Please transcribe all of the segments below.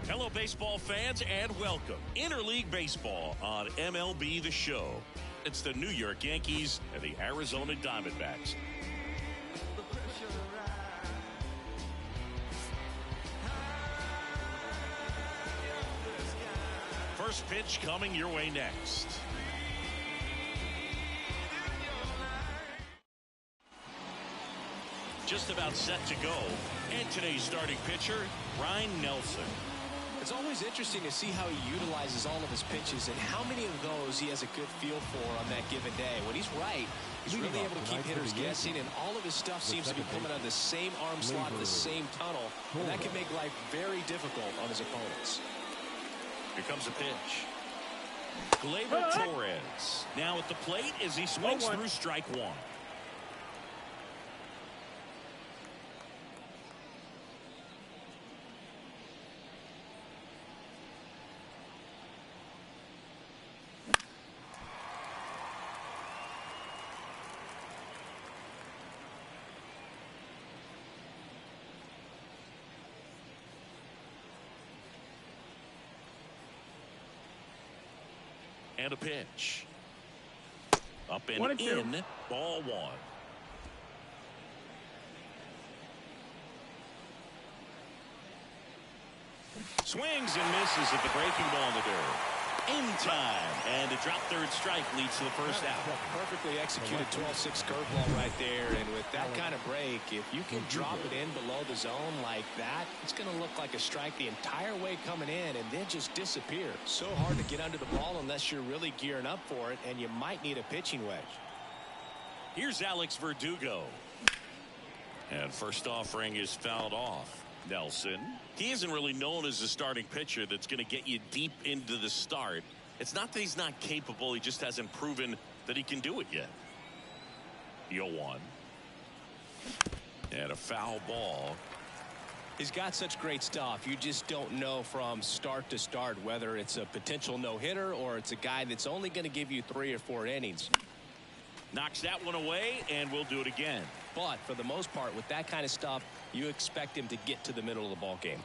Hello, baseball fans, and welcome. Interleague Baseball on MLB The Show. It's the New York Yankees and the Arizona DiamondBacks. First pitch coming your way next. Just about set to go. And today's starting pitcher, Ryan Nelson. It's always interesting to see how he utilizes all of his pitches and how many of those he has a good feel for on that given day. When he's right, he's really able to keep hitters guessing, and all of his stuff seems to be coming out of the same arm slot, the same tunnel, and that can make life very difficult on his opponents. Here comes a pitch. Gleyber Torres now at the plate as he swings through strike one. And a pitch. Up and in. Ball one. Swings and misses at the breaking ball in the dirt. In time. And a drop third strike leads to the first out. Perfectly executed 12-6 curveball right there. And with that kind of break, if you can drop it in below the zone like that, it's going to look like a strike the entire way coming in and then just disappear. So hard to get under the ball unless you're really gearing up for it, and you might need a pitching wedge. Here's Alex Verdugo. And first offering is fouled off. Nelson, he isn't really known as a starting pitcher that's going to get you deep into the start. It's not that he's not capable, he just hasn't proven that he can do it yet. 0-1. And a foul ball. He's got such great stuff. You just don't know from start to start whether it's a potential no-hitter or it's a guy that's only going to give you 3 or 4 innings. Knocks that one away, and we'll do it again. But for the most part, with that kind of stuff, you expect him to get to the middle of the ball game.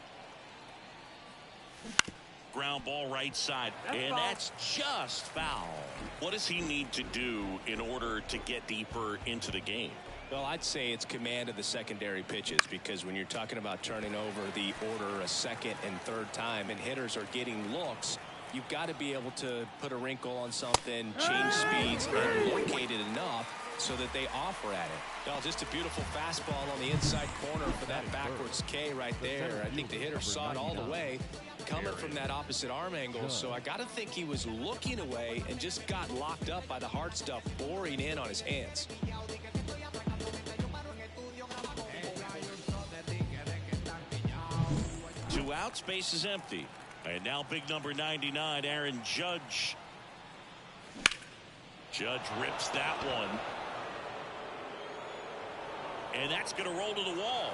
Ground ball right side, that's just foul. What does he need to do in order to get deeper into the game? Well, I'd say it's command of the secondary pitches, because when you're talking about turning over the order a second and third time and hitters are getting looks, you've got to be able to put a wrinkle on something, change speeds, and locate it enough so that they offer at it. Well, just a beautiful fastball on the inside corner for that backwards K right there. I think the hitter saw it all the way coming from that opposite arm angle, so I got to think he was looking away and just got locked up by the hard stuff boring in on his hands. 2 outs, base is empty. And now big number 99, Aaron Judge. Judge rips that one. And that's going to roll to the wall.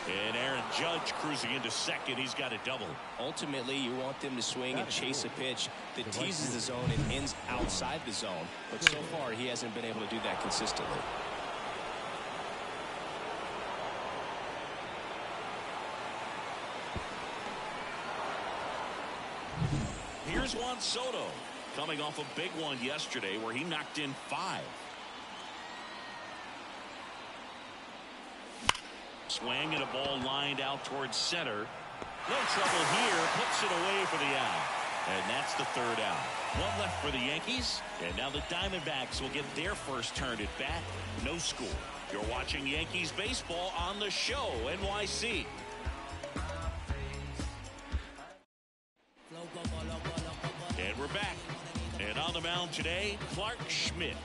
And Aaron Judge cruising into second. He's got a double. Ultimately, you want them to swing and chase a pitch that teases the zone and ends outside the zone. But so far, he hasn't been able to do that consistently. Here's Juan Soto, coming off a big one yesterday where he knocked in 5. Swing and a ball lined out towards center. No trouble here, puts it away for the out. And that's the third out. 1 left for the Yankees, and now the Diamondbacks will get their first turn at bat. No score. You're watching Yankees baseball on The Show, NYC. And we're back. And on the mound today, Clark Schmidt.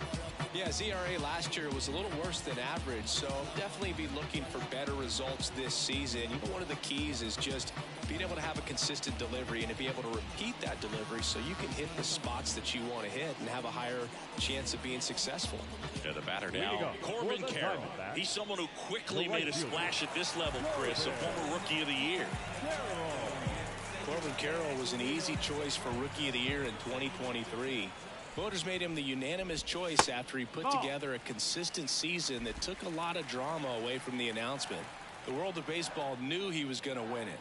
Yeah, his ERA last year was a little worse than average, so definitely be looking for better results this season. You know, one of the keys is just being able to have a consistent delivery and to be able to repeat that delivery so you can hit the spots that you want to hit and have a higher chance of being successful. Yeah, the batter now, Corbin Carroll. He's someone who quickly made a splash at this level, Chris, a former Rookie of the Year. Corbin Carroll was an easy choice for Rookie of the Year in 2023. Voters made him the unanimous choice after he put together a consistent season that took a lot of drama away from the announcement. The world of baseball knew he was going to win it.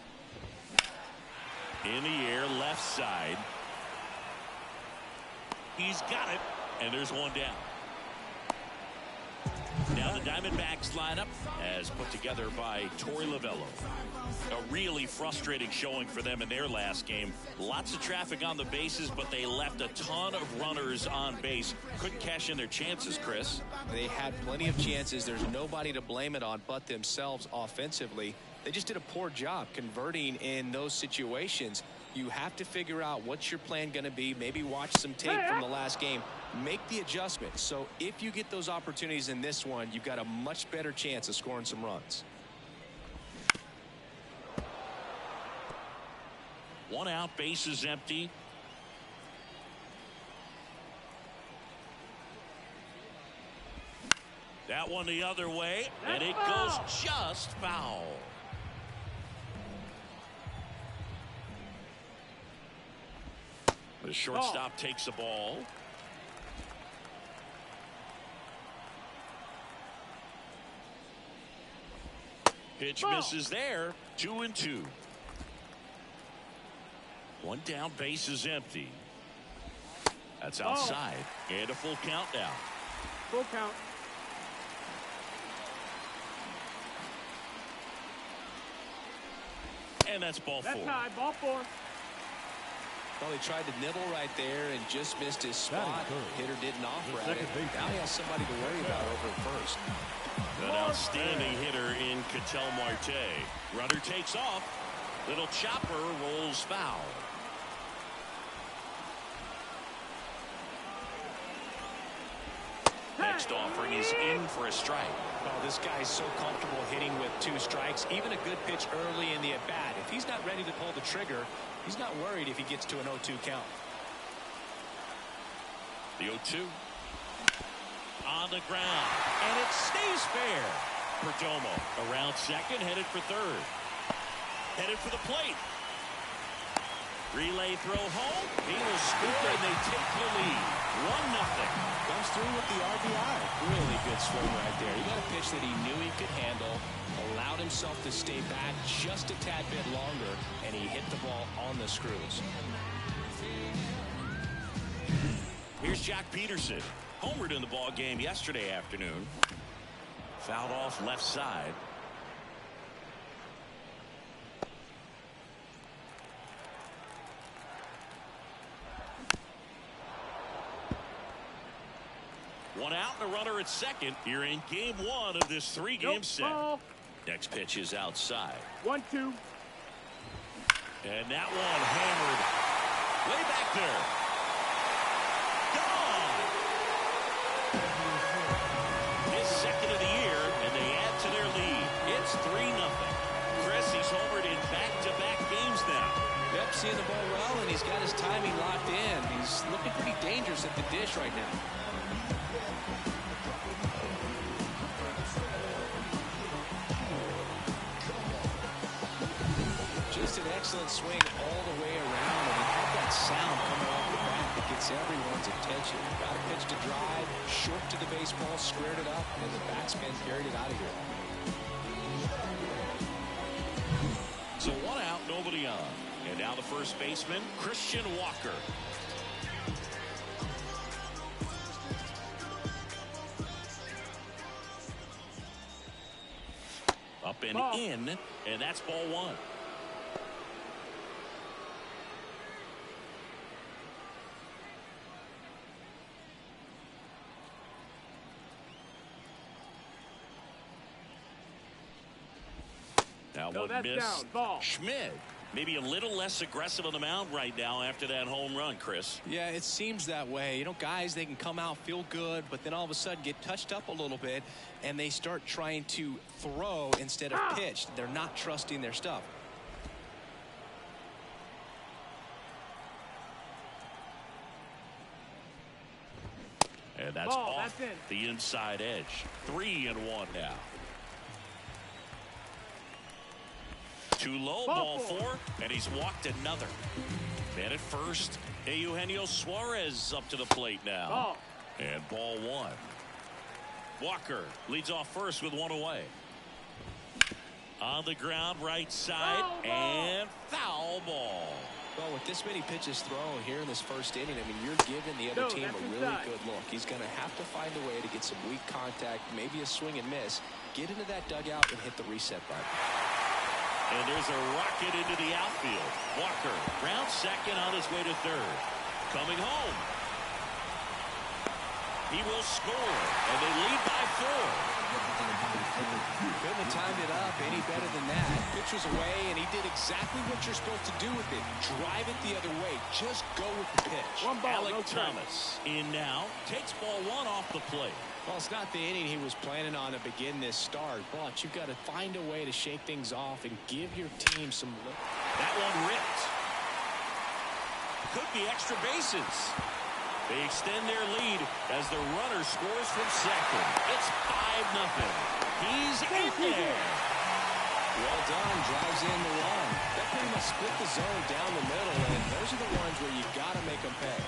In the air, left side. He's got it, and there's one down. Now the Diamondbacks lineup as put together by Torey Lovello. A really frustrating showing for them in their last game. Lots of traffic on the bases, but they left a ton of runners on base. Couldn't cash in their chances, Chris. They had plenty of chances. There's nobody to blame it on but themselves offensively. They just did a poor job converting in those situations. You have to figure out what's your plan going to be. Maybe watch some tape from the last game. Make the adjustment. So if you get those opportunities in this one, you've got a much better chance of scoring some runs. One out, bases empty. That one the other way, and it goes just foul. The shortstop takes the ball. Pitch misses there. 2-2. One down, base is empty. That's outside. And a full count now. Full count. And that's ball four. That's high, ball four. Well, he tried to nibble right there and just missed his spot. Hitter didn't offer at it. Now he has somebody to worry about over at first. An outstanding hitter in Ketel Marte. Runner takes off. Little chopper rolls foul. Next offering is in for a strike. Oh, this guy's so comfortable hitting with 2 strikes. Even a good pitch early in the at-bat. If he's not ready to pull the trigger, he's not worried if he gets to an 0-2 count. The 0-2. On the ground. And it stays fair. Perdomo around second, headed for third. Headed for the plate. Relay throw home. He will score, and they take the lead. 1-0. Comes through with the RBI. Really good swing right there. He got a pitch that he knew he could handle, allowed himself to stay back just a tad bit longer, and he hit the ball on the screws. Here's Jack Peterson. Homered in the ball game yesterday afternoon. Fouled off left side. One out and a runner at second. You're in game 1 of this 3-game set. Ball. Next pitch is outside. 1-2. And that one hammered way back there. Gone. His second of the year, and they add to their lead. It's 3-0. Chris, he's homered in back-to-back games now. Yep, seeing the ball well, and he's got his timing locked in. He's looking pretty dangerous at the dish right now. Just an excellent swing all the way around, and he had that sound coming off the bat that gets everyone's attention. Got a pitch to drive, short to the baseball, squared it up, and the batsman carried it out of here. So one out, nobody on. And now the first baseman, Christian Walker. Up and in, and that's ball 1. Now one miss. Schmidt maybe a little less aggressive on the mound right now after that home run, Chris. Yeah, it seems that way. You know, guys, they can come out, feel good, but then all of a sudden get touched up a little bit, and they start trying to throw instead of pitch. They're not trusting their stuff. And that's off the inside edge. 3-1 now. Too low, ball 4, and he's walked another. And at first, Eugenio Suarez up to the plate now. And ball 1. Walker leads off first with 1 away. On the ground, right side, and foul ball. Well, with this many pitches thrown here in this first inning, I mean, you're giving the other team a really good look. He's going to have to find a way to get some weak contact, maybe a swing and miss, get into that dugout and hit the reset button. And there's a rocket into the outfield. Walker, ground second on his way to third. Coming home. He will score, and they lead by 4. Couldn't have timed it up any better than that. Pitch was away, and he did exactly what you're supposed to do with it. Drive it the other way. Just go with the pitch. One ball, Alec Thomas in now. Takes ball 1 off the plate. Well, it's not the inning he was planning on to begin this start, but you've got to find a way to shake things off and give your team some lift. That one ripped. Could be extra bases. They extend their lead as the runner scores from second. It's 5-0. He's in there. Well done. Drives in the run. That pretty much split the zone down the middle, and those are the ones where you've got to make them pay.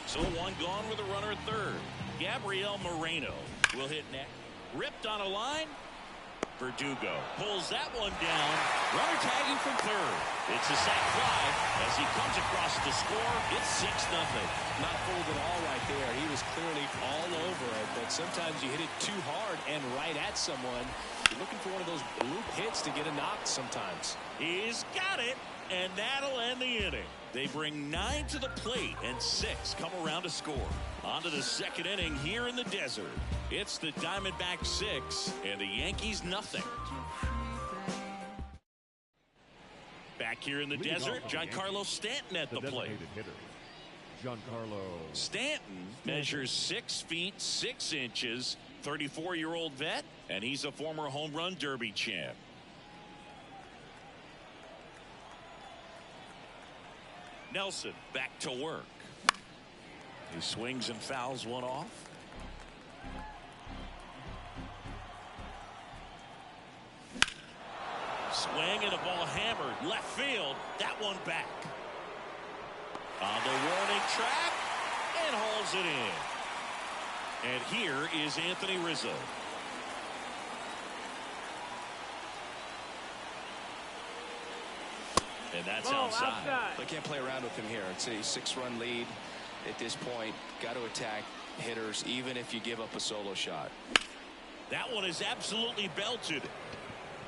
So 1 gone with a runner at third. Gabriel Moreno will hit next. Ripped on a line. Verdugo pulls that one down. Runner tagging from third. It's a sac fly as he comes across to score. It's 6-0. Not fooled at all right there. He was clearly all over it, but sometimes you hit it too hard and right at someone. You're looking for one of those bloop hits to get a knock sometimes. He's got it, and that'll end the inning. They bring 9 to the plate, and 6 come around to score. On to the second inning here in the desert. It's the Diamondbacks 6 and the Yankees 0. Back here in the desert, Giancarlo Stanton at the plate. Giancarlo Stanton measures 6 feet 6 inches, 34-year-old vet, and he's a former home run derby champ. Nelson back to work. He swings and fouls one off. Swing and a ball hammered left field. That one back. On the warning track and hauls it in. And here is Anthony Rizzo. And that's outside. They can't play around with him here. It's a 6-run lead at this point. Got to attack hitters even if you give up a solo shot. That one is absolutely belted.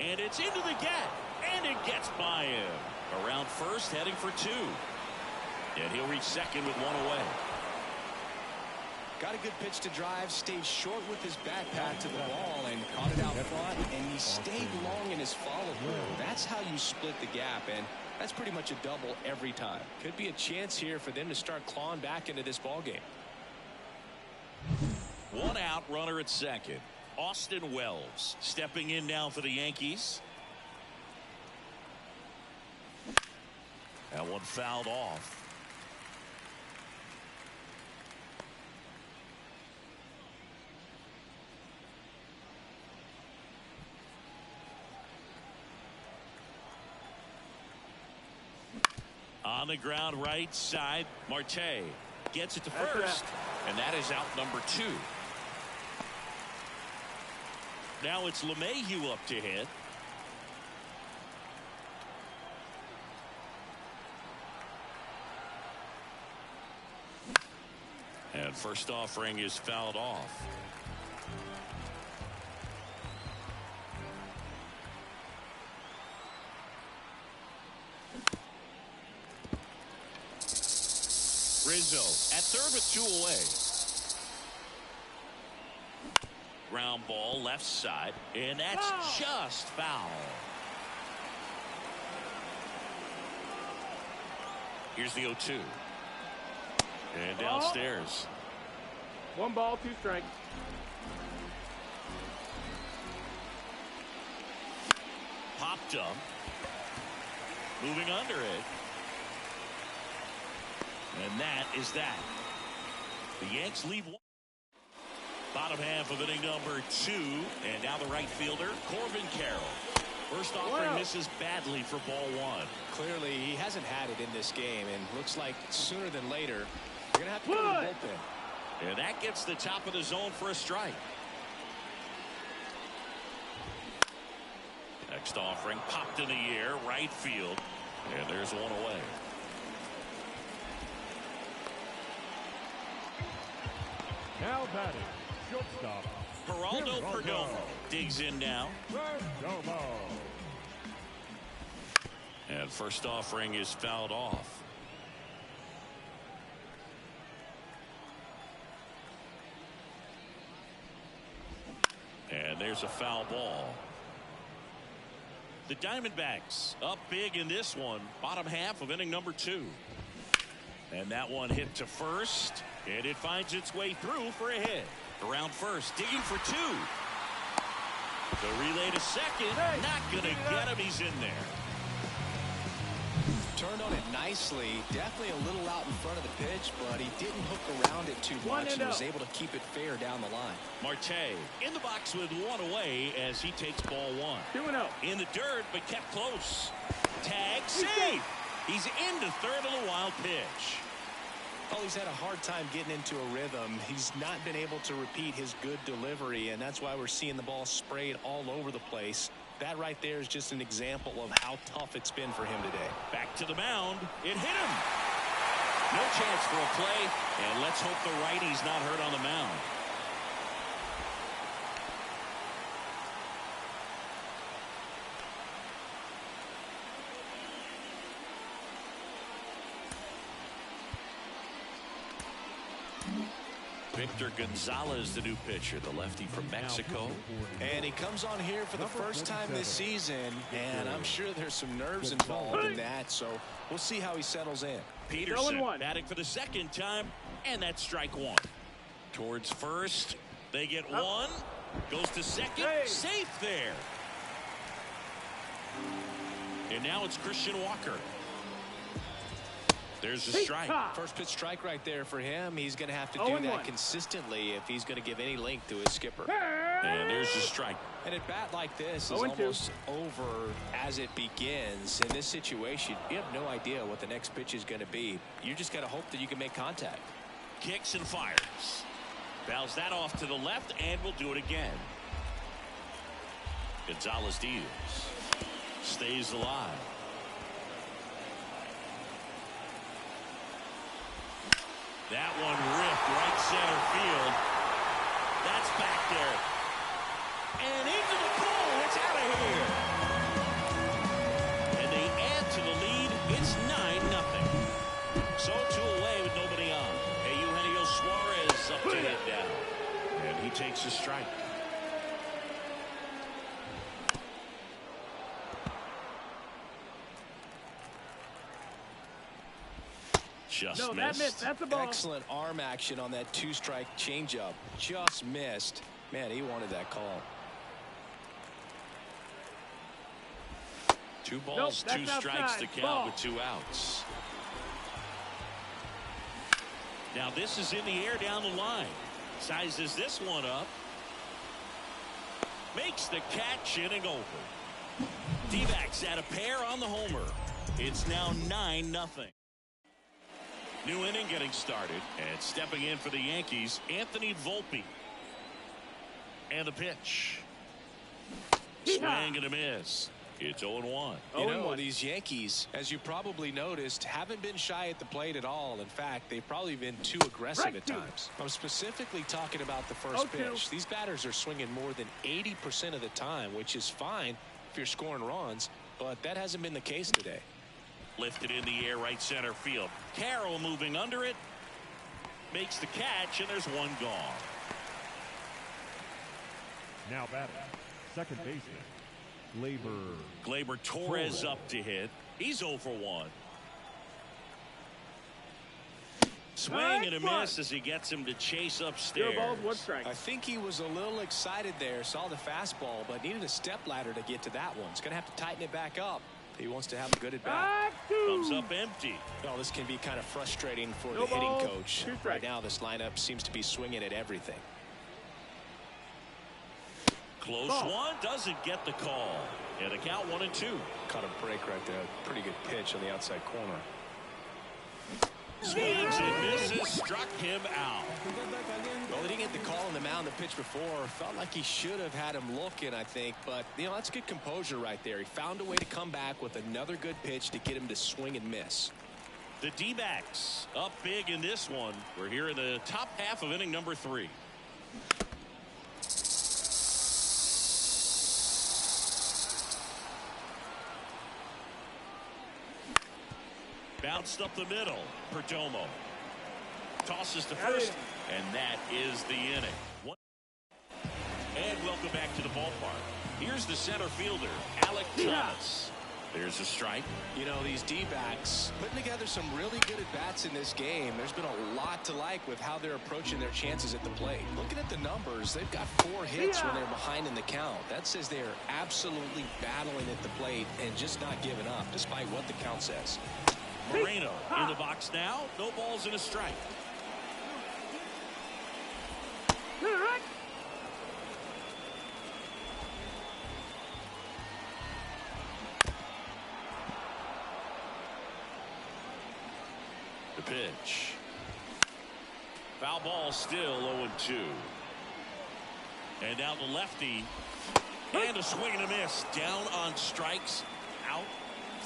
And it's into the gap. And it gets by him. Around first, heading for 2. And he'll reach second with 1 away. Got a good pitch to drive, stayed short with his back path to the ball and caught it out front, and he stayed long in his follow-through. That's how you split the gap, and that's pretty much a double every time. Could be a chance here for them to start clawing back into this ball game. 1 out, runner at second. Austin Wells stepping in now for the Yankees. That one fouled off. On the ground right side, Marte gets it to first, and that is out number 2. Now it's LeMahieu up to hit. And first offering is fouled off. Rizzo at third with 2 away. Ground ball left side, and that's just foul. Here's the 0-2. And downstairs. 1 ball, 2 strikes. Popped up. Moving under it. And that is that. The Yanks leave 1. Bottom half of inning number 2. And now the right fielder, Corbin Carroll. First offering misses badly for ball 1. Clearly, he hasn't had it in this game, and looks like sooner than later, they're going to have to go to the bullpen. And that gets the top of the zone for a strike. Next offering popped in the air, right field. And there's one away. Now batting, shortstop. Geraldo Perdomo digs in now. Perdomo. And first offering is fouled off. And there's a foul ball. The Diamondbacks up big in this one. Bottom half of inning number 2. And that one hit to first. And it finds its way through for a hit. Around first, digging for 2. The relay to second. Not going to get him. He's in there. Turned on it nicely. Definitely a little out in front of the pitch, but he didn't hook around it too much and was able to keep it fair down the line. Marte in the box with one away as he takes ball 1. 2-0. In the dirt, but kept close. Tag, save. He's into third on a wild pitch. Well, he's had a hard time getting into a rhythm. He's not been able to repeat his good delivery, and that's why we're seeing the ball sprayed all over the place. That right there is just an example of how tough it's been for him today. Back to the mound. It hit him. No chance for a play, and let's hope the righty's not hurt on the mound. Victor Gonzalez, the new pitcher, the lefty from Mexico. And he comes on here for the first time this season, and I'm sure there's some nerves involved in that, so we'll see how he settles in. Peterson batting for the second time, and that's strike 1. Towards first, they get 1. Goes to second, safe there. And now it's Christian Walker. There's a strike. First pitch strike right there for him. He's going to have to do that consistently if he's going to give any length to his skipper. And there's a strike. And at bat like this is almost over as it begins. In this situation, you have no idea what the next pitch is going to be. You just got to hope that you can make contact. Kicks and fires. Fouls that off to the left, and will do it again. Gonzalez deals. Stays alive. That one ripped right center field. That's back there. And into the pole. It's out of here. And they add to the lead. It's 9-0. So 2 away with nobody on. Hey, Eugenio Suarez up to hit down. And he takes a strike. Just missed. That's a ball. Excellent arm action on that 2-strike changeup. Just missed. Man, he wanted that call. 2 balls, 2 strikes to count with 2 outs. Now this is in the air down the line. Sizes this one up. Makes the catch, inning over. D-backs at a pair on the homer. It's now 9-0. New inning getting started, and stepping in for the Yankees, Anthony Volpe. And the pitch. Swing and a miss. It's 0-1. You know, these Yankees, as you probably noticed, haven't been shy at the plate at all. In fact, they've probably been too aggressive at times. I'm specifically talking about the first pitch. These batters are swinging more than 80% of the time, which is fine if you're scoring runs, but that hasn't been the case today. Lifted in the air, right center field. Carroll moving under it. Makes the catch, and there's one gone. Now batting, second baseman, Gleyber Torres up to hit. He's 0 for 1. Swing and a miss as he gets him to chase upstairs. I think he was a little excited there, saw the fastball, but needed a step ladder to get to that one. He's going to have to tighten it back up. He wants to have a good at bat. Comes up empty. Well, this can be kind of frustrating for the hitting coach. Right now, this lineup seems to be swinging at everything. Close one, doesn't get the call. And a count 1-2. Caught a break right there. Pretty good pitch on the outside corner. Swings and misses, struck him out. Well, he didn't get the call on the mound the pitch before. Felt like he should have had him looking, I think. But, you know, that's good composure right there. He found a way to come back with another good pitch to get him to swing and miss. The D-backs up big in this one. We're here in the top half of inning number 3. Bounced up the middle. Perdomo tosses to first, and that is the inning. And welcome back to the ballpark. Here's the center fielder, Alec Thomas. There's a strike. You know, these D-backs putting together some really good at-bats in this game. There's been a lot to like with how they're approaching their chances at the plate. Looking at the numbers, they've got 4 hits when they're behind in the count. That says they are absolutely battling at the plate and just not giving up, despite what the count says. Moreno in the box now. No balls and a strike. The pitch. Foul ball, still 0-2. And now the lefty. And a swing and a miss. Down on strikes. Out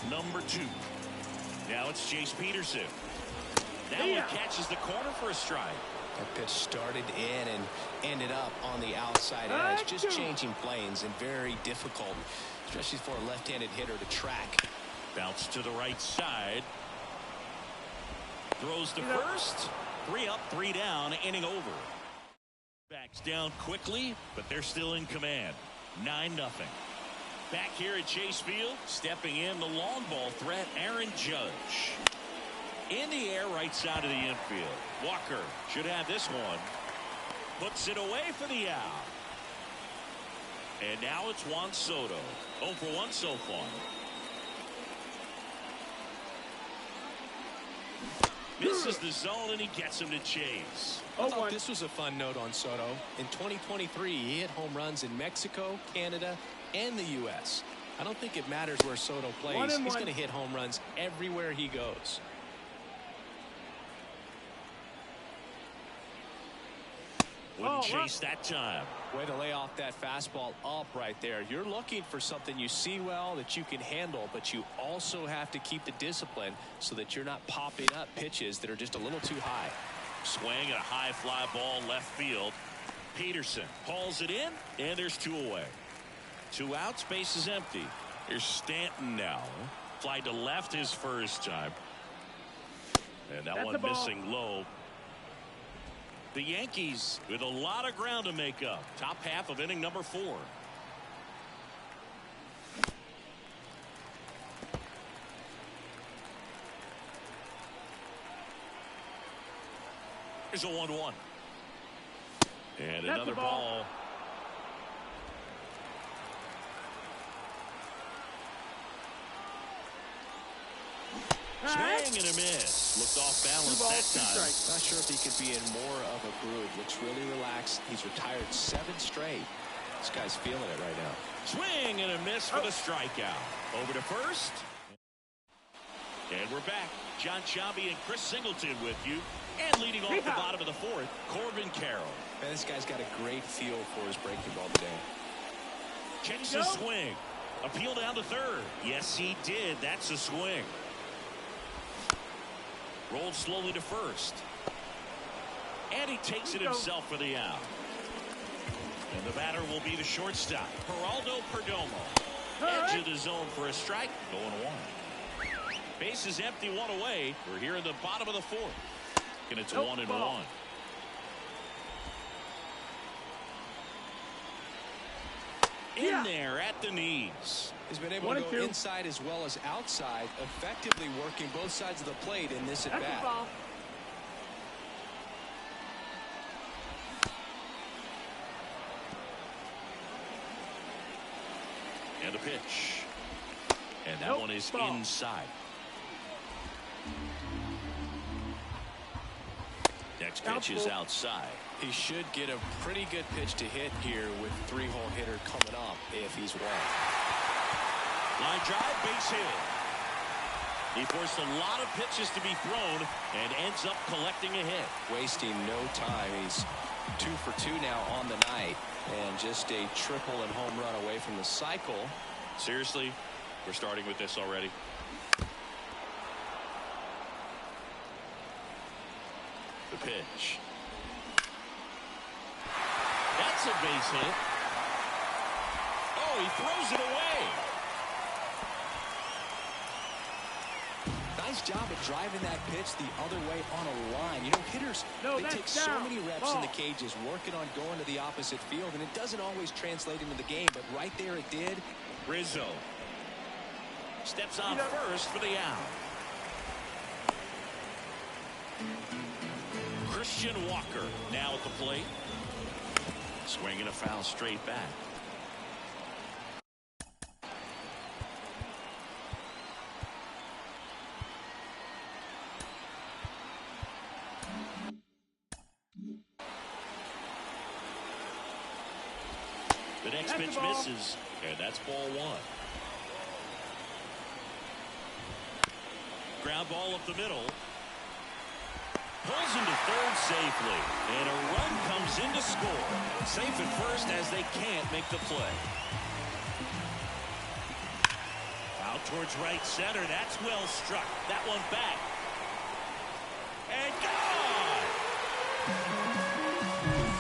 number 2. Now it's Chase Peterson. That one catches the corner for a strike. That pitch started in and ended up on the outside edge. Just changing planes and very difficult, especially for a left-handed hitter to track. Bounce to the right side. Throws to first. 3 up, 3 down, inning over. Backs down quickly, but they're still in command. 9-0. Back here at Chase Field, stepping in the long ball threat, Aaron Judge. In the air, right side of the infield. Walker should have this one. Puts it away for the out. And now it's Juan Soto. 0 for 1 so far. Misses the zone, and he gets him to chase. I thought this was a fun note on Soto. In 2023, he hit home runs in Mexico, Canada, and the U.S. I don't think it matters where Soto plays. He's going to hit home runs everywhere he goes. Wouldn't chase that time. Way to lay off that fastball up right there. You're looking for something you see well that you can handle, but you also have to keep the discipline so that you're not popping up pitches that are just a little too high. Swing at a high fly ball left field. Peterson hauls it in, and there's 2 away. 2 outs, base is empty. Here's Stanton now. Fly to left his first time. And that one missing low. The Yankees with a lot of ground to make up. Top half of inning number 4. Here's a 1-1. And another ball. Swing and a miss. Looked off balance that time. Not sure if he could be in more of a groove. Looks really relaxed. He's retired 7 straight. This guy's feeling it right now. Swing and a miss for the strikeout. Over to first. And we're back. John Sciambi and Chris Singleton with you. And leading off the bottom of the 4th, Corbin Carroll. Man, this guy's got a great feel for his breaking ball today. Checks his swing. Appeal down to third. Yes, he did. That's a swing. Rolled slowly to first. And he takes it himself for the out. And the batter will be the shortstop, Geraldo Perdomo. Edge of the zone for a strike. Going 1. Base is empty, 1 away. We're here in the bottom of the 4th. And it's 1-1. In there at the knees. He's been able to go inside as well as outside, effectively working both sides of the plate in this at-bat. And a pitch. And that one is inside. next pitch is outside. He should get a pretty good pitch to hit here with 3-hole hitter coming up if he's won. Line drive, base hit. He forced a lot of pitches to be thrown and ends up collecting a hit. Wasting no time. He's 2 for 2 now on the night, and just a triple and home run away from the cycle. Seriously, we're starting with this already. The pitch. That's a base hit. Oh, he throws it away. Nice job of driving that pitch the other way on a line. You know, hitters, they take so many reps in the cages working on going to the opposite field, and it doesn't always translate into the game, but right there it did. Rizzo steps on first for the out. Christian Walker now at the plate. Swinging a foul straight back. The next pitch misses, and that's ball 1. Ground ball up the middle. Pulls into third safely, and a run comes in to score. Safe at first as they can't make the play. Out towards right center. That's well struck. That one back. And gone!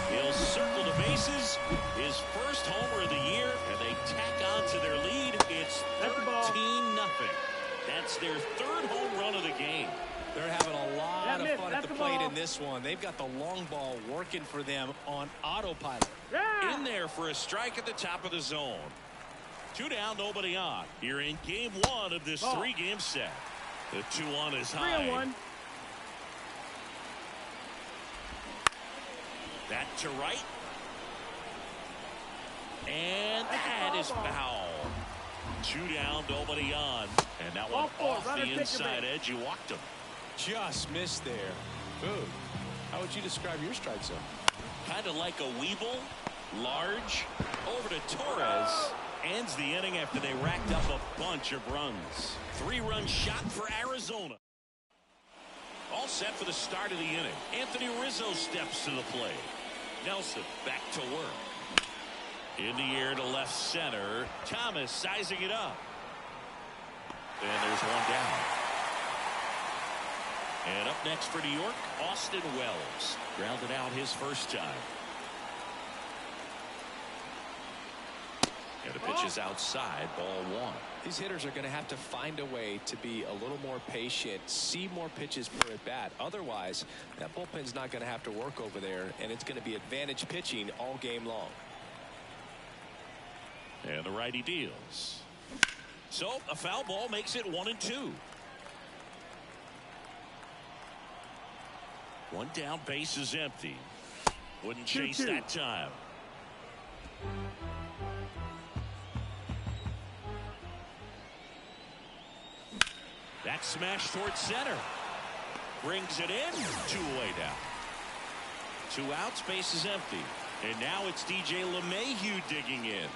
He'll circle the bases. His first homer of the year, and they tack on to their lead. It's 13-0. That's their 3rd home run of the game. They're having a lot of fun at the plate in this one. They've got the long ball working for them on autopilot. In there for a strike at the top of the zone. 2 down, nobody on. Here in game 1 of this 3-game set. The 2-1 is high. 3-1. That to right. And that is foul. 2 down, nobody on. And that one off the inside edge. You walked him. Just missed there. Boog, how would you describe your strike zone? Kind of like a Weeble. Large. Over to Torres. Ends the inning after they racked up a bunch of runs. 3-run shot for Arizona. All set for the start of the inning. Anthony Rizzo steps to the plate. Nelson back to work. In the air to left center. Thomas sizing it up. And there's one down. And up next for New York, Austin Wells. Grounded out his first time. And the pitch is outside, ball 1. These hitters are going to have to find a way to be a little more patient, see more pitches per at bat. Otherwise, that bullpen's not going to have to work over there, and it's going to be advantage pitching all game long. And the righty deals. So a foul ball makes it 1-2. 1 down, base is empty. Wouldn't chase that time. That smash towards center. Brings it in. 2 away now. 2 outs, base is empty. And now it's DJ LeMahieu digging in.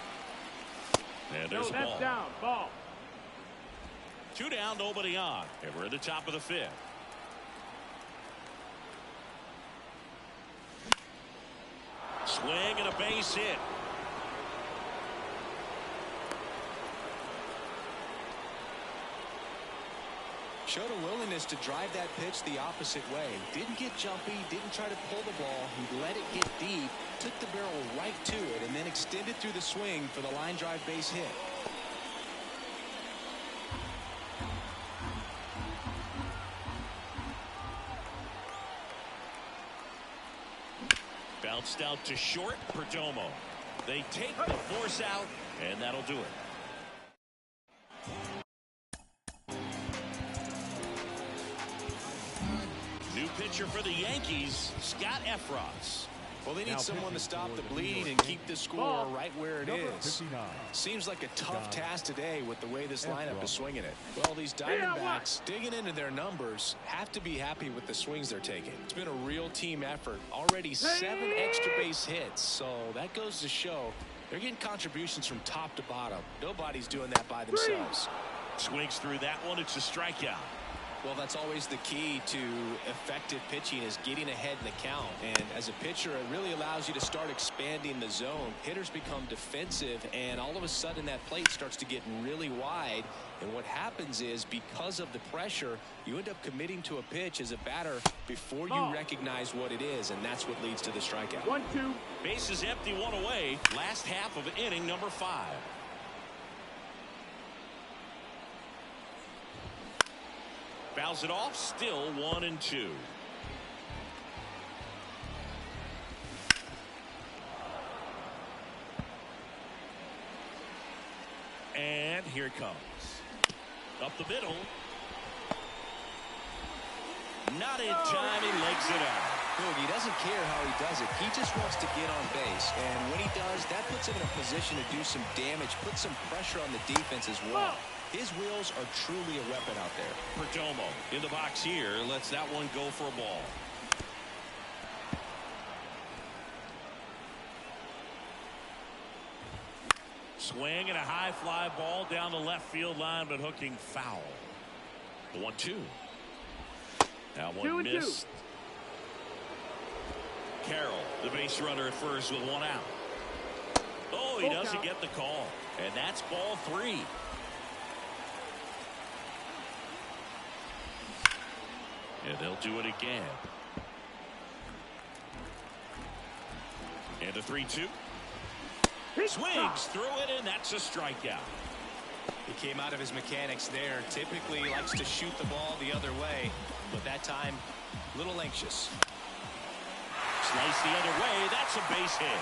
And there's a ball. Down. Ball. 2 down, nobody on. And we're at the top of the 5th. Swing and a base hit. Showed a willingness to drive that pitch the opposite way. Didn't get jumpy, didn't try to pull the ball. He let it get deep, took the barrel right to it, and then extended through the swing for the line drive base hit. Bounced out to short. Perdomo. They take the force out, and that'll do it. New pitcher for the Yankees, Scott Efros. Well, they need someone to stop the bleeding and keep the score right where it is. Seems like a tough task today with the way this lineup is swinging it. Well, these Diamondbacks digging into their numbers have to be happy with the swings they're taking. It's been a real team effort. Already 7 extra base hits, so that goes to show they're getting contributions from top to bottom. Nobody's doing that by themselves. Swings through that one. It's a strikeout. Well, that's always the key to effective pitching, is getting ahead in the count. And as a pitcher, it really allows you to start expanding the zone. Hitters become defensive, and all of a sudden that plate starts to get really wide. And what happens is, because of the pressure, you end up committing to a pitch as a batter before you recognize what it is, and that's what leads to the strikeout. 1-2. Bases empty, 1 away. Last half of inning number 5. Fouls it off, still 1-2. And here it comes. Up the middle. Not in time, he legs it out. Look, he doesn't care how he does it. He just wants to get on base. And when he does, that puts him in a position to do some damage, put some pressure on the defense as well. His wheels are truly a weapon out there. Perdomo in the box here. Lets that one go for a ball. Swing and a high fly ball down the left field line, but hooking foul. 1-2. Now one missed. Carroll, the base runner at first with 1 out. Oh, he doesn't get the call. And that's ball 3. And they'll do it again. And a 3-2. Swings through it, and that's a strikeout. He came out of his mechanics there. Typically he likes to shoot the ball the other way, but that time a little anxious. Slice the other way. That's a base hit.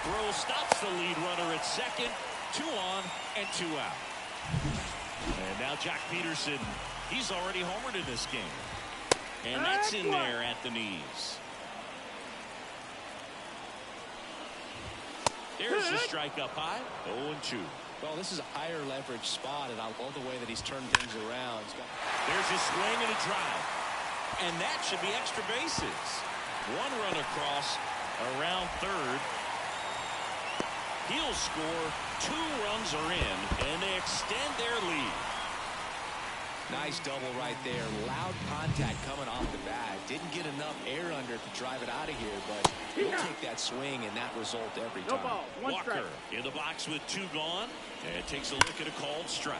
Throw stops the lead runner at second. 2 on and 2 out. And now Jack Peterson, he's already homered in this game. And that's in there at the knees. There's a strike up high. 0-2. Well, this is a higher leverage spot, and I love the way that he's turned things around. There's a swing and a drive. And that should be extra bases. 1 run across around third. He'll score. 2 runs are in, and they extend their lead. Nice double right there. Loud contact coming off the bat. Didn't get enough air under it to drive it out of here, but he'll take that swing and that result every time. No ball. 1 Walker strike. in the box with 2 gone, and takes a look at a called strike.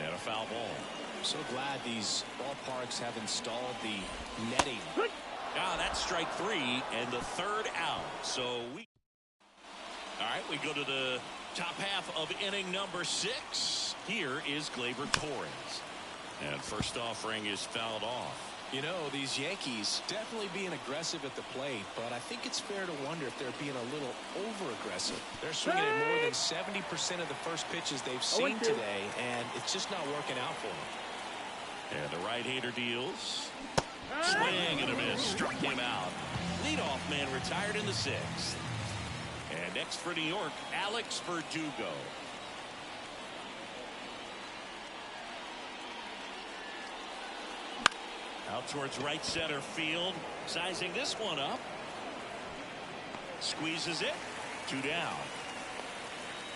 And a foul ball. I'm so glad these ballparks have installed the netting. That's strike 3 and the 3rd out. So all right, we go to the top half of inning number 6. Here is Gleyber Torres. And first offering is fouled off. You know, these Yankees definitely being aggressive at the plate, but I think it's fair to wonder if they're being a little over-aggressive. They're swinging at more than 70% of the first pitches they've seen today, and it's just not working out for them. And the right-hander deals. Swing and a miss. Struck him out. Leadoff man retired in the 6th. And next for New York, Alex Verdugo. Out towards right center field. Sizing this one up. Squeezes it. 2 down.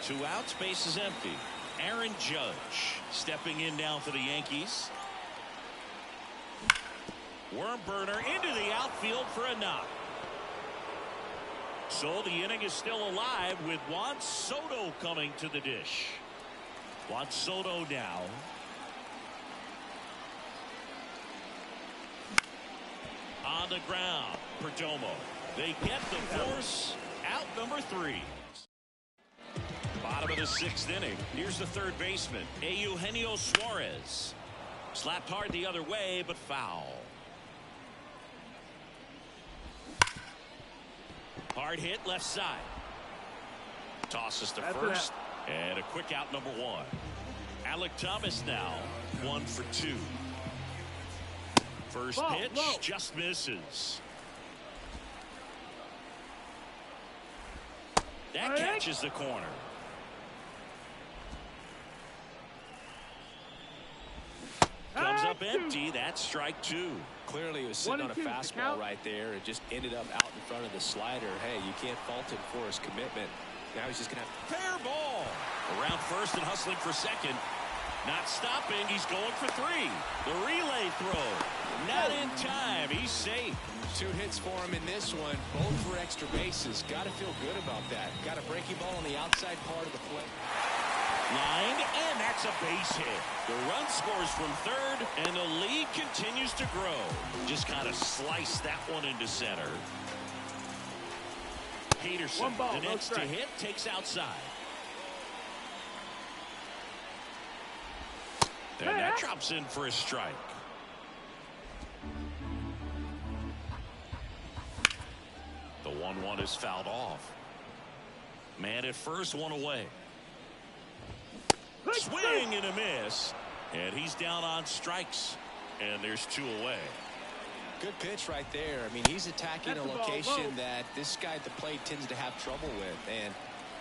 2 outs. Base is empty. Aaron Judge stepping in now for the Yankees. Worm burner into the outfield for a knock. So the inning is still alive with Juan Soto coming to the dish. Juan Soto now. On the ground, Perdomo. They get the force. Out number 3. Bottom of the 6th inning. Here's the 3rd baseman, Eugenio Suarez. Slapped hard the other way, but foul. Hard hit left side. Tosses to first. And a quick out number 1. Alec Thomas now 1 for 2. First pitch just misses. That catches the corner. Comes up empty. That's strike two. Clearly, he was sitting on a fastball right there and just ended up out in front of the slider. Hey, you can't fault him for his commitment. Now he's just going to have fair ball. Around first and hustling for second. Not stopping. He's going for three. The relay throw. Not in time. He's safe. 2 hits for him in this one. Both for extra bases. Got to feel good about that. Got a breaking ball on the outside part of the plate. Line, and that's a base hit. The run scores from third, and the lead continues to grow. Just kind of slice that one into center. Peterson, the next to hit, takes outside. And that drops in for a strike. The 1-1 is fouled off. Man at first, one away. Swing and a miss. And he's down on strikes. And there's 2 away. Good pitch right there. I mean, he's attacking a location that this guy at the plate tends to have trouble with. And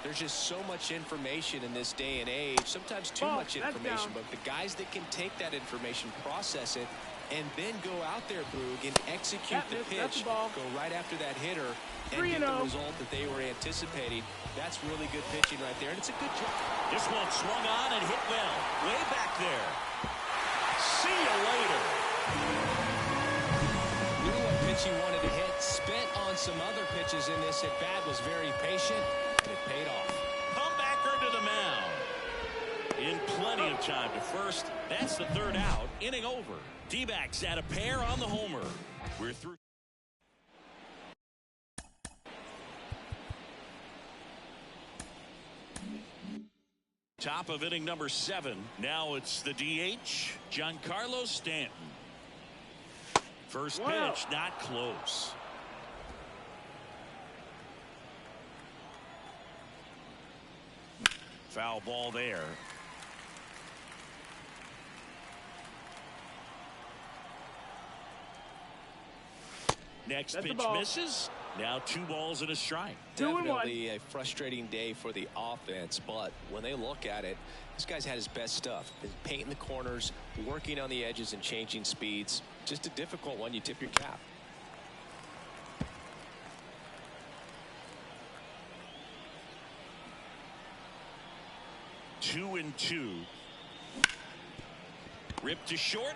there's just so much information in this day and age. Sometimes too much information. But the guys that can take that information, process it, and then go out there, Boog, and execute the pitch, go right after that hitter, and get the result that they were anticipating. That's really good pitching right there, and it's a good job. This one swung on and hit well. Way back there. See you later. Knew what pitch he wanted to hit. Spent on some other pitches in this at-bat. Was very patient, and it paid off. Comebacker to the mound. In plenty of time to first. That's the 3rd out. Inning over. D-backs at a pair on the homer. We're through. Top of inning number 7. Now it's the DH, Giancarlo Stanton. First pitch, not close. Foul ball there. Next pitch misses. Now 2 balls and a strike. Definitely a frustrating day for the offense, but when they look at it, this guy's had his best stuff. Been painting the corners, working on the edges and changing speeds. Just a difficult one. You tip your cap. Two and 2. Ripped to short.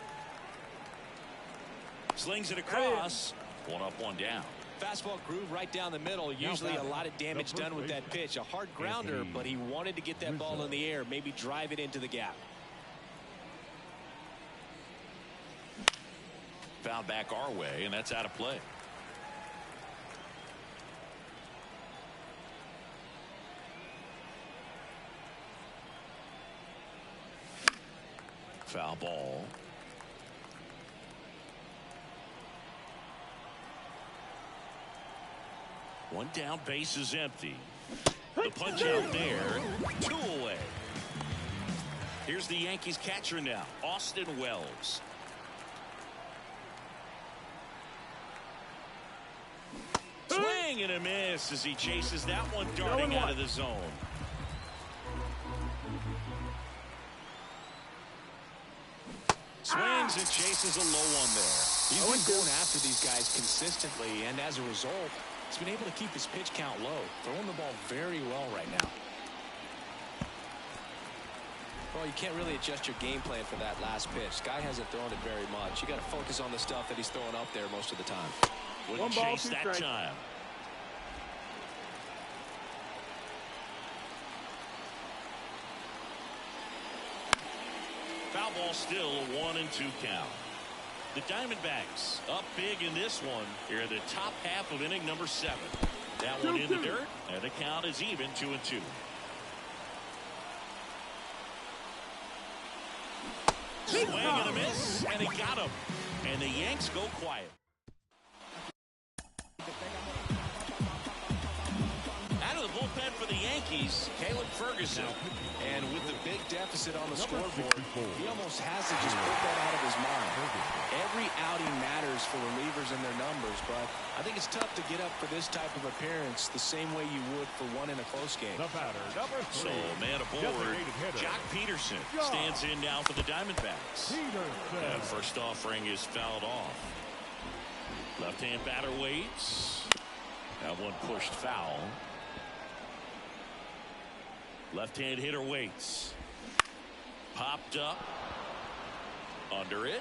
Slings it across. 1 up, 1 down. Fastball groove right down the middle. Usually a lot of damage done with that pitch. A hard grounder, but he wanted to get that ball in the air, maybe drive it into the gap. Fouled back our way, and that's out of play. Foul ball. One down, base is empty. The punch out there, 2 away. Here's the Yankees catcher now, Austin Wells. Swing and a miss as he chases that one darting out of the zone. Swings and chases a low one there. He's been going after these guys consistently, and as a result, he's been able to keep his pitch count low, throwing the ball very well right now. Well, you can't really adjust your game plan for that last pitch. Guy hasn't thrown it very much. You got to focus on the stuff that he's throwing up there most of the time. Wouldn't chase that time. Foul ball still, a 1 and 2 count. The Diamondbacks up big in this one. Here in the top half of inning number 7. That one in the dirt, and the count is even 2 and 2. Swing and a miss, and he got him. And the Yanks go quiet. Out of the bullpen for the Yankees. Yankees, Caleb Ferguson. And with the big deficit on the scoreboard, he almost has to just put that out of his mind. Every outing matters for relievers and their numbers, but I think it's tough to get up for this type of appearance the same way you would for one in a close game. The batter, number 3. So, man aboard, Jock Peterson stands in now for the Diamondbacks. And first offering is fouled off. Left-hand batter waits. That one pushed foul. Left-hand hitter waits. Popped up. Under it.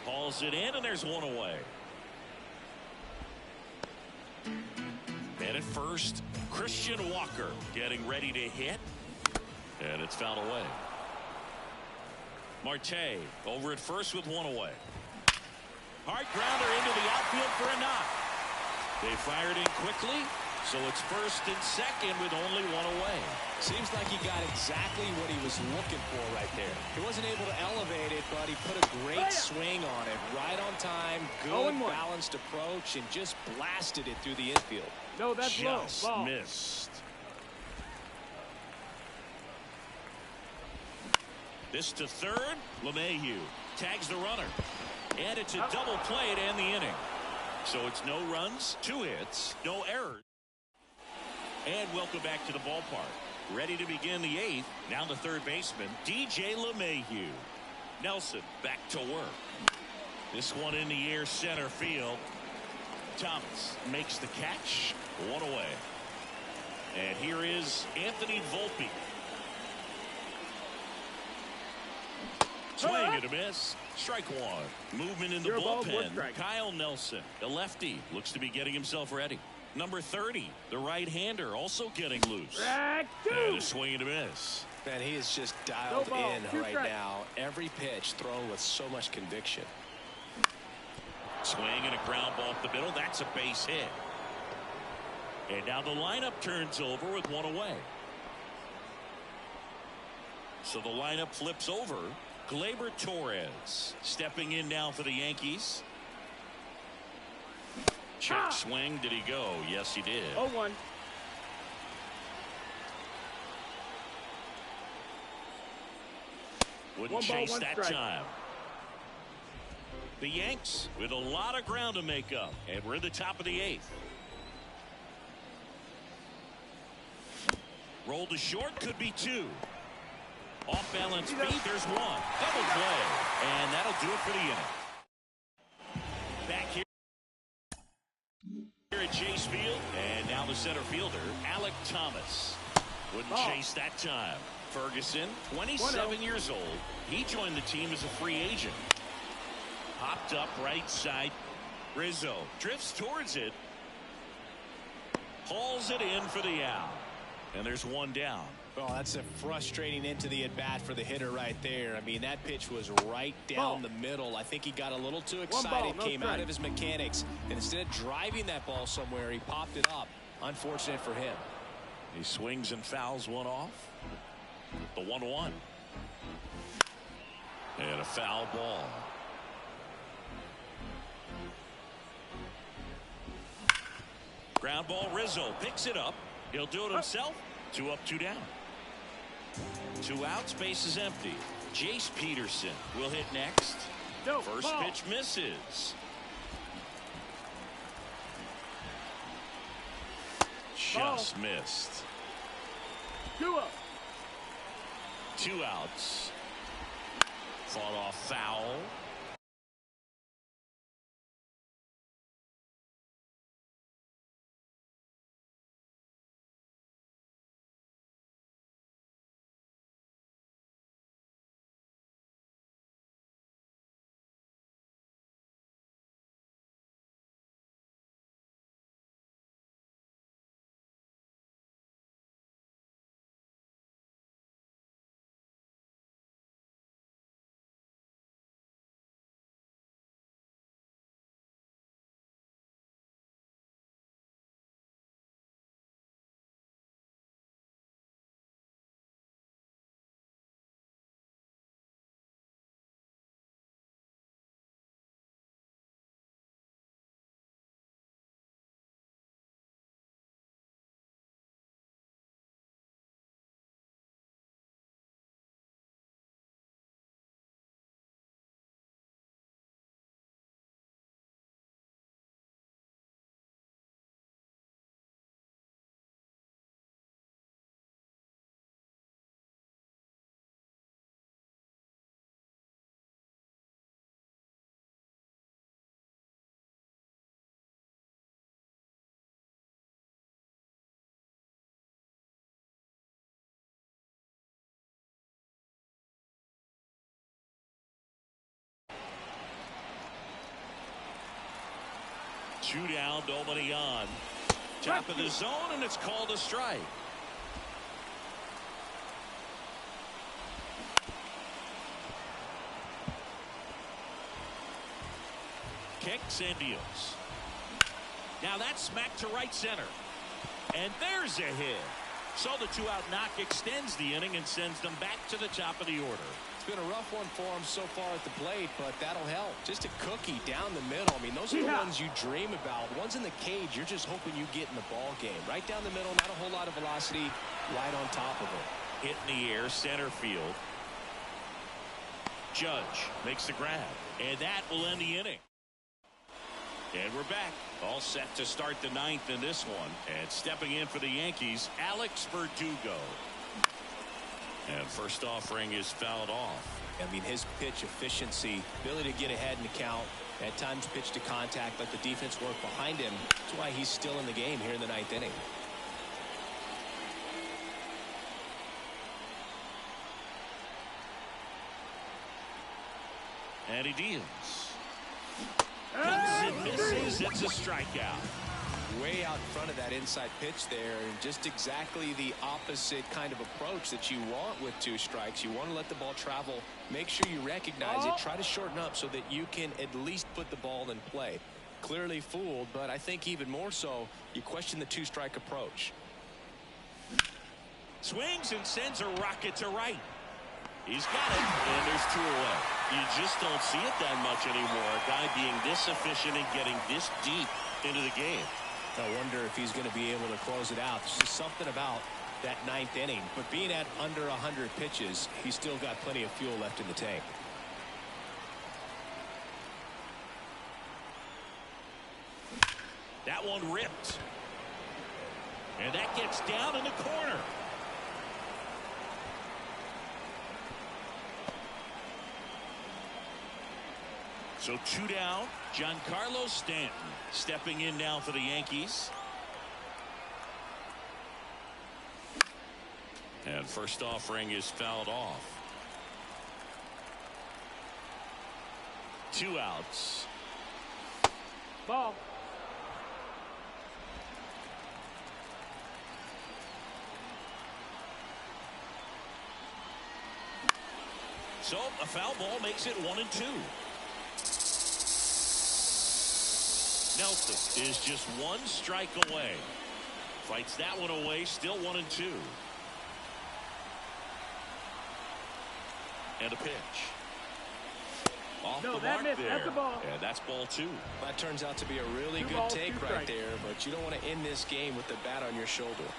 Hauls it in, and there's one away. And at first, Christian Walker getting ready to hit. And it's fouled away. Marte over at first with one away. Hard grounder into the outfield for a knock. They fired in quickly, so it's first and second with only one away. Seems like he got exactly what he was looking for right there. He wasn't able to elevate it, but he put a great swing on it. Right on time, good balanced approach, and just blasted it through the infield. No, that's low. Just Ball. missed. This to third. LeMahieu tags the runner. And it's a double play to end the inning. So it's no runs, 2 hits, no errors. And welcome back to the ballpark. Ready to begin the 8th. Now the third baseman, DJ LeMahieu. Nelson back to work. This one in the air, center field. Thomas makes the catch. One away. And here is Anthony Volpe. Swing and a miss. Strike one. Movement in the bullpen. Kyle Nelson, the lefty, looks to be getting himself ready. Number 30, the right-hander, also getting loose. And a swing and a miss. Man, he is just dialed in right now. Every pitch thrown with so much conviction. Swing and a ground ball up the middle. That's a base hit. And now the lineup turns over with one away. So the lineup flips over. Gleyber Torres stepping in now for the Yankees. Check swing. Did he go? Yes, he did. 0-1. Wouldn't chase that time. The Yanks with a lot of ground to make up. And we're at the top of the 8th. Roll to short. Could be 2. Off balance feet. There's 1. Double play. And that'll do it for the inning. Back here at Chase Field. And now the center fielder, Alek Thomas. Wouldn't chase that time. Ferguson, 27 years old. He joined the team as a free agent. Popped up right side. Rizzo drifts towards it. Hauls it in for the out. And there's one down. Oh, that's a frustrating into the at-bat for the hitter right there. I mean, that pitch was right down the middle. I think he got a little too excited, came out of his mechanics, and instead of driving that ball somewhere, he popped it up. Unfortunate for him. He swings and fouls one off. The 1-1. And a foul ball. Ground ball. Rizzo picks it up. He'll do it himself. 2 up, 2 down. 2 outs, base is empty. Jace Peterson will hit next. First pitch misses. Just missed. 2 up. 2 outs. Fought off foul. 2 down, nobody on. Top of the zone, and it's called a strike. Kicks and deals. Now that's smacked to right center. And there's a hit. So the 2-out knock extends the inning and sends them back to the top of the order. It's been a rough one for him so far at the plate, but that'll help. Just a cookie down the middle. I mean, those are the ones you dream about. Ones in the cage, you're just hoping you get in the ball game. Right down the middle, not a whole lot of velocity, right on top of it. Hit in the air, center field. Judge makes the grab, and that will end the inning. And we're back, all set to start the 9th in this one. And stepping in for the Yankees, Alex Verdugo. And first offering is fouled off. I mean, his pitch efficiency, ability to get ahead in the count, at times pitch to contact, let the defense work behind him. That's why he's still in the game here in the 9th inning. And he deals. It misses. It's a strikeout. Way out in front of that inside pitch there, and just exactly the opposite kind of approach that you want with 2 strikes. You want to let the ball travel, make sure you recognize it, try to shorten up so that you can at least put the ball in play. Clearly fooled, but I think even more so, you question the 2-strike approach. Swings and sends a rocket to right. He's got it, and there's 2 away. You just don't see it that much anymore. A guy being this efficient and getting this deep into the game. I wonder if he's going to be able to close it out. There's just something about that 9th inning. But being at under 100 pitches, he's still got plenty of fuel left in the tank. That one ripped. And that gets down in the corner. So 2 down. Giancarlo Stanton stepping in now for the Yankees. And first offering is fouled off. 2 outs. Ball. So a foul ball makes it 1-2. Nelson is just 1 strike away. Fights that one away, still 1-2. And a pitch. Off the mark there. That's a ball. And that's ball 2. That turns out to be a really good balls, take 2 right strikes. there, but you don't want to end this game with the bat on your shoulder.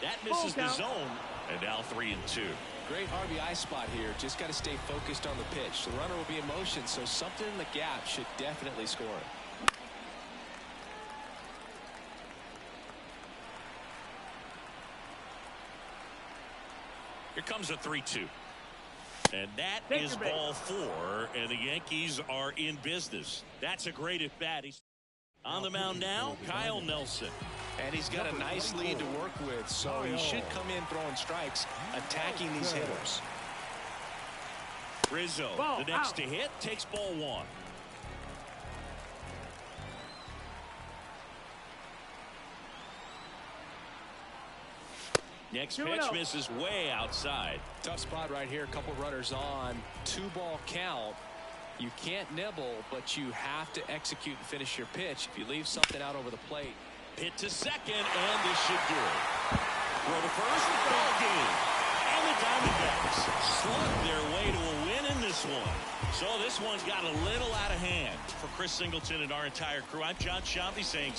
That misses the zone. And now 3-2. Great RBI spot here. Just got to stay focused on the pitch. The runner will be in motion, so something in the gap should definitely score it. Here comes a 3-2. And that is ball 4, and the Yankees are in business. That's a great at bat. He's on the mound now, Kyle Nelson. And he's got a nice lead to work with, so he should come in throwing strikes, attacking these hitters. Rizzo, Ball the next out. to hit, takes ball 1. Next pitch misses way outside. Tough spot right here. A couple runners on. 2-ball count. You can't nibble, but you have to execute and finish your pitch. If you leave something out over the plate. Hit to second, and this should do it. Throw to first, ball game. And the Diamondbacks slug their way to a win in this one. So this one's got a little out of hand. For Chris Singleton and our entire crew, I'm John Shambi saying